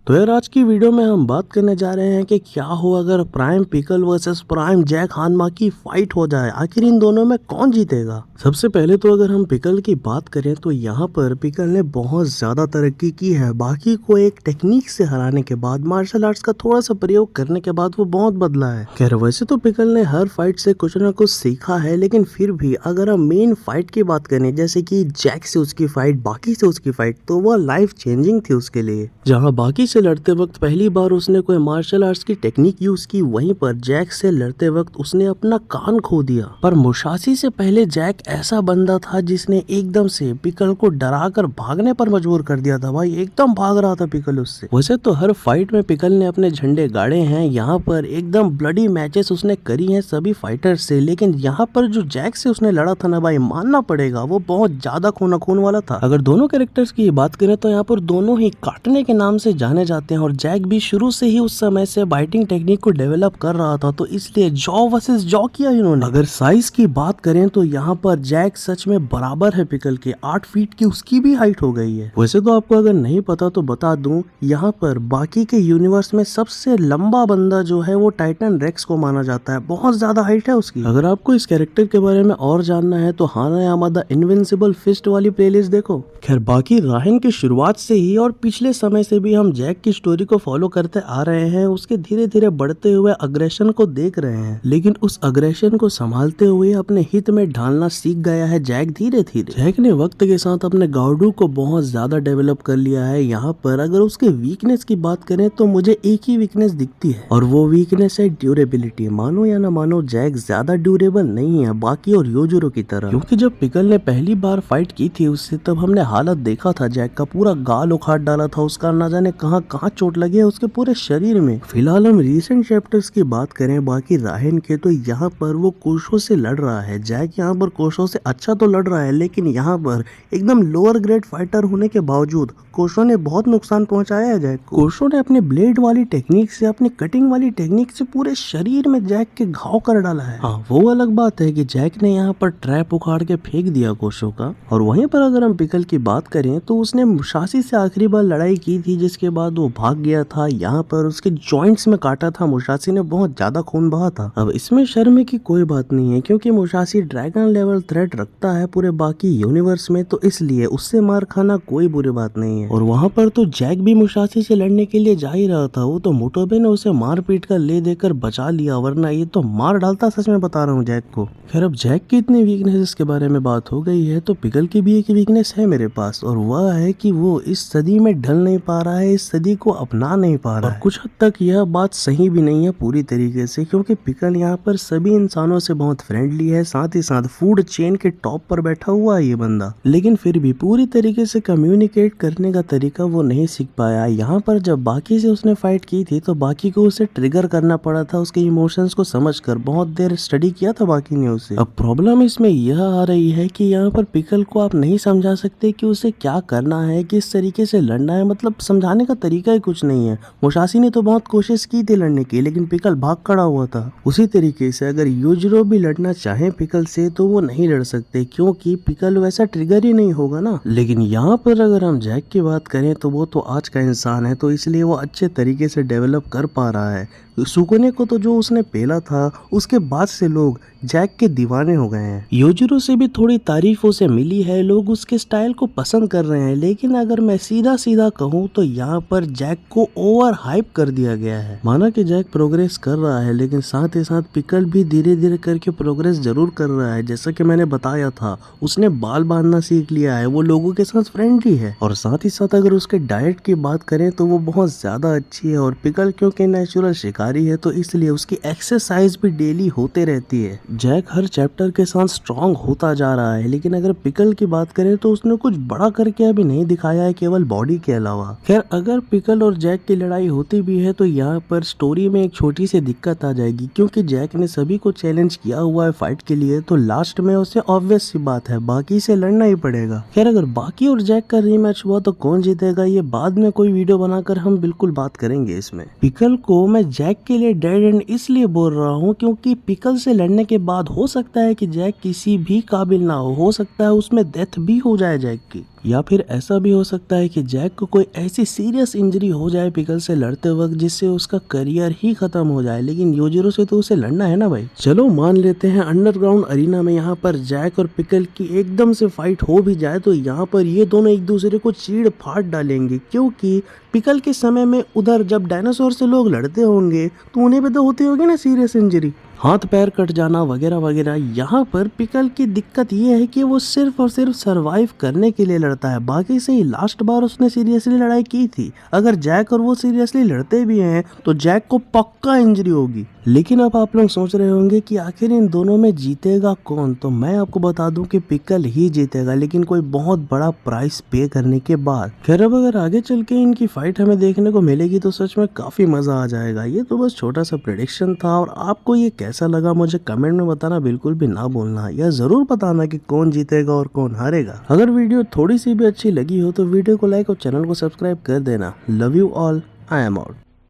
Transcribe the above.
तो यार आज की वीडियो में हम बात करने जा रहे हैं कि क्या हो अगर prime Pickle versus prime Jack Hanma की फाइट हो जाए, आखिर इन दोनों में कौन जीतेगा। सबसे पहले तो अगर हम पिकल की बात करें तो यहाँ पर पिकल ने बहुत ज्यादा तरक्की की है। बाकी को एक टेक्निक से हराने के बाद, मार्शल आर्ट्स का थोड़ा सा प्रयोग करने के बाद वो बहुत बदला है। खैर वैसे तो पिकल ने हर फाइट से कुछ न कुछ सीखा है, लेकिन फिर भी अगर हम मेन फाइट की बात करें, जैसे कि जैक से उसकी फाइट, बाकी से उसकी फाइट, तो वह लाइफ चेंजिंग थी उसके लिए। जहाँ बाकी से लड़ते वक्त पहली बार उसने कोई मार्शल आर्ट्स की टेक्निक यूज की, वहीं पर जैक से लड़ते वक्त उसने अपना कान खो दिया। पर मुशासी से पहले जैक ऐसा बंदा था जिसने एकदम से पिकल को डराकर भागने पर मजबूर कर दिया था। भाई एकदम भाग रहा था पिकल उससे। वैसे तो हर फाइट में पिकल ने अपने झंडे गाड़े हैं, यहाँ पर एकदम ब्लडी मैचेस उसने करी हैं सभी फाइटर से, लेकिन यहाँ पर जो जैक से उसने लड़ा था ना भाई, मानना पड़ेगा वो बहुत ज्यादा खून खून वाला था। अगर दोनों कैरेक्टर्स की बात करें तो यहाँ पर दोनों ही काटने के नाम से जाने जाते हैं, और जैक भी शुरू से ही उस समय से बाइटिंग टेक्निक को डेवलप कर रहा था, तो इसलिए जॉ वर्सेस जॉ किया इन्होंने। अगर साइज की बात करें तो यहाँ पर जैक सच में बराबर है पिकल के, 8 फीट की उसकी भी हाइट हो गई है। वैसे तो आपको अगर नहीं पता तो बता दूं, यहाँ पर बाकी के यूनिवर्स में सबसे लंबा बंदा जो है वो टाइटन रेक्स को माना जाता है, बहुत ज्यादा हाइट है उसकी। अगर आपको इस कैरेक्टर के बारे में और जानना है तो हाना यामादा इनविंसिबल फिस्ट वाली प्लेलिस्ट देखो। खैर बाकी रायन की शुरुआत से ही और पिछले समय से भी हम जैक की स्टोरी को फॉलो करते आ रहे हैं, उसके धीरे धीरे बढ़ते हुए अग्रेशन को देख रहे हैं, लेकिन उस अग्रेशन को संभालते हुए अपने हित में ढालना सीख गया है जैक धीरे धीरे। जैक ने वक्त के साथ अपने गाउडू को बहुत ज्यादा डेवलप कर लिया है। यहाँ पर अगर उसके वीकनेस की बात करें तो मुझे एक ही वीकनेस दिखती है, और वो वीकनेस है ड्यूरेबिलिटी। मानो या ना मानो जैक ज्यादा ड्यूरेबल नहीं है बाकी और योजुरो की तरह, क्योंकि जब पिकल ने पहली बार फाइट की थी उससे, तब हमने हालत देखा था जैक का, पूरा गाल उखाड़ डाला था उसका, ना जाने कहाँ कहाँ चोट लगी है उसके पूरे शरीर में। फिलहाल हम रिसेंट चैप्टर्स की बात करें बाकी रायन के, तो यहाँ पर वो कोशो से लड़ रहा है। जैक यहाँ पर कोशो से अच्छा तो लड़ रहा है, लेकिन यहाँ पर एकदम लोअर ग्रेड फाइटर होने के बावजूद कोशो ने बहुत नुकसान पहुंचाया है जैक को। कोशो ने अपने ब्लेड वाली टेक्निक से, अपनी कटिंग वाली टेक्निक से पूरे शरीर में जैक के घाव कर डाला है। हाँ वो अलग बात है कि जैक ने यहाँ पर ट्रैप उखाड़ के फेंक दिया कोशो का। और वहीं पर अगर हम पिकल की बात करें तो उसने मुशासी से आखिरी बार लड़ाई की थी, जिसके बाद वो भाग गया था। यहाँ पर उसके जॉइंट्स में काटा था मुशासी ने, बहुत ज्यादा खून बहा था। अब इसमें शर्म की कोई बात नहीं है, क्योंकि मुशासी ड्रैगन लेवल थ्रेट रखता है पूरे बाकी यूनिवर्स में, तो इसलिए उससे मार खाना कोई बुरी बात नहीं है। और वहाँ पर तो जैक भी मुशासी से लड़ने के लिए जा ही रहा था, वो तो मोटोबे ने उसे मार पीट कर ले देकर बचा लिया, वरना ये तो मार डालता, सच में बता रहा हूँ जैक को। खैर अब जैक की इतनी वीकनेस के बारे में बात हो गई है, तो पिकल की भी एक वीकनेस है मेरे पास, और वह है कि वो इस सदी में ढल नहीं पा रहा है, इस सदी को अपना नहीं पा रहा है। कुछ हद तक यह बात सही भी नहीं है पूरी तरीके से, क्योंकि पिकल यहाँ पर सभी इंसानों से बहुत फ्रेंडली है, साथ ही साथ फूड चेन के टॉप पर बैठा हुआ है ये बंदा, लेकिन फिर भी पूरी तरीके से कम्युनिकेट करने का तरीका वो नहीं सीख पाया। यहाँ पर जब बाकी से उसने फाइट की थी तो बाकी को उसे ट्रिगर करना पड़ा था, उसके इमोशंस को समझकर बहुत देर स्टडी किया था बाकी ने उसे। अब प्रॉब्लम इसमें यह आ रही है कि यहाँ पर पिकल को आप नहीं समझा सकते कि उसे क्या करना है, किस तरीके से लड़ना है, मतलब समझाने का तरीका ही कुछ नहीं है। मुशासी ने तो बहुत कोशिश की थी लड़ने की, लेकिन पिकल भाग खड़ा हुआ था। उसी तरीके से अगर यूजिरो भी लड़ना चाहे पिकल से तो वो नहीं लड़ सकते, क्योंकि पिकल वैसा ट्रिगर ही नहीं होगा ना। लेकिन यहाँ पर अगर हम जैक की बात करें तो वो तो आज का इंसान है, तो इसलिए वो अच्छे तरीके से डेवलप कर पा रहा है। सुकुने को तो जो उसने पेला था उसके बाद से लोग जैक के दीवाने हो गए हैं। योजिरो से भी थोड़ी तारीफ उसे मिली है, लोग उसके स्टाइल को पसंद कर रहे हैं, लेकिन अगर मैं सीधा सीधा कहूँ तो यहाँ पर जैक को ओवर हाइप कर दिया गया है। माना कि जैक प्रोग्रेस कर रहा है, लेकिन साथ ही साथ पिकल भी धीरे धीरे करके प्रोग्रेस जरूर कर रहा है। जैसा कि मैंने बताया था, उसने बाल बांधना सीख लिया है, वो लोगों के साथ फ्रेंडली है, और साथ ही साथ अगर उसके डाइट की बात करें तो वो बहुत ज्यादा अच्छी है। और पिकल क्योंकि नेचुरल शिकारी है, तो इसलिए उसकी एक्सरसाइज भी डेली होते रहती है। जैक हर चैप्टर के साथ स्ट्रांग होता जा रहा है, लेकिन अगर पिकल की बात करें तो उसने कुछ बड़ा करके अभी नहीं दिखाया है, केवल बॉडी के अलावा। खैर अगर पिकल और जैक की लड़ाई होती भी है तो यहाँ पर स्टोरी में एक छोटी सी दिक्कत आ जाएगी, क्योंकि जैक ने सभी को चैलेंज किया हुआ है फाइट के लिए, तो लास्ट में उसे ऑब्वियस सी बात है बाकी से लड़ना ही पड़ेगा। खैर अगर बाकी और जैक का रीमैच हुआ तो कौन जीतेगा, ये बाद में कोई वीडियो बनाकर हम बिल्कुल बात करेंगे इसमें। पिकल को मैं जैक के लिए डेड एंड इसलिए बोल रहा हूँ क्योंकि पिकल से लड़ने के बाद हो सकता है कि जैक किसी भी काबिल ना हो सकता है उसमें डेथ भी हो जाए जैक की। या फिर ऐसा भी हो सकता है कि जैक को कोई ऐसी सीरियस इंजरी हो जाए पिकल से लड़ते वक्त जिससे उसका करियर ही खत्म हो जाए, लेकिन योजिरो से तो उसे लड़ना है ना भाई। चलो मान लेते हैं अंडरग्राउंड अरीना में यहाँ पर जैक और पिकल की एकदम से फाइट हो भी जाए तो यहाँ पर ये दोनों एक दूसरे को चीड़ फाड़ डालेंगे, क्योंकि पिकल के समय में उधर जब डायनासोर से लोग लड़ते होंगे तो उन्हें भी तो होती होगी ना सीरियस इंजरी, हाथ पैर कट जाना वगैरह वगैरह। यहाँ पर पिकल की दिक्कत ये है कि वो सिर्फ और सिर्फ सरवाइव करने के लिए लड़ता है। बाकी से ही लास्ट बार उसने सीरियसली लड़ाई की थी, अगर जैक और वो सीरियसली लड़ते भी हैं तो जैक को पक्का इंजरी होगी। लेकिन अब आप लोग सोच रहे होंगे कि आखिर इन दोनों में जीतेगा कौन, तो मैं आपको बता दूं कि पिकल ही जीतेगा, लेकिन कोई बहुत बड़ा प्राइस पे करने के बाद। खैर अब अगर आगे चल के इनकी फाइट हमें देखने को मिलेगी तो सच में काफी मजा आ जाएगा। ये तो बस छोटा सा प्रेडिक्शन था, और आपको ये कैसा लगा मुझे कमेंट में बताना बिल्कुल भी ना भूलना, या जरूर बताना कि कौन जीतेगा और कौन हारेगा। अगर वीडियो थोड़ी सी भी अच्छी लगी हो तो वीडियो को लाइक और चैनल को सब्सक्राइब कर देना। Love you all, I am out.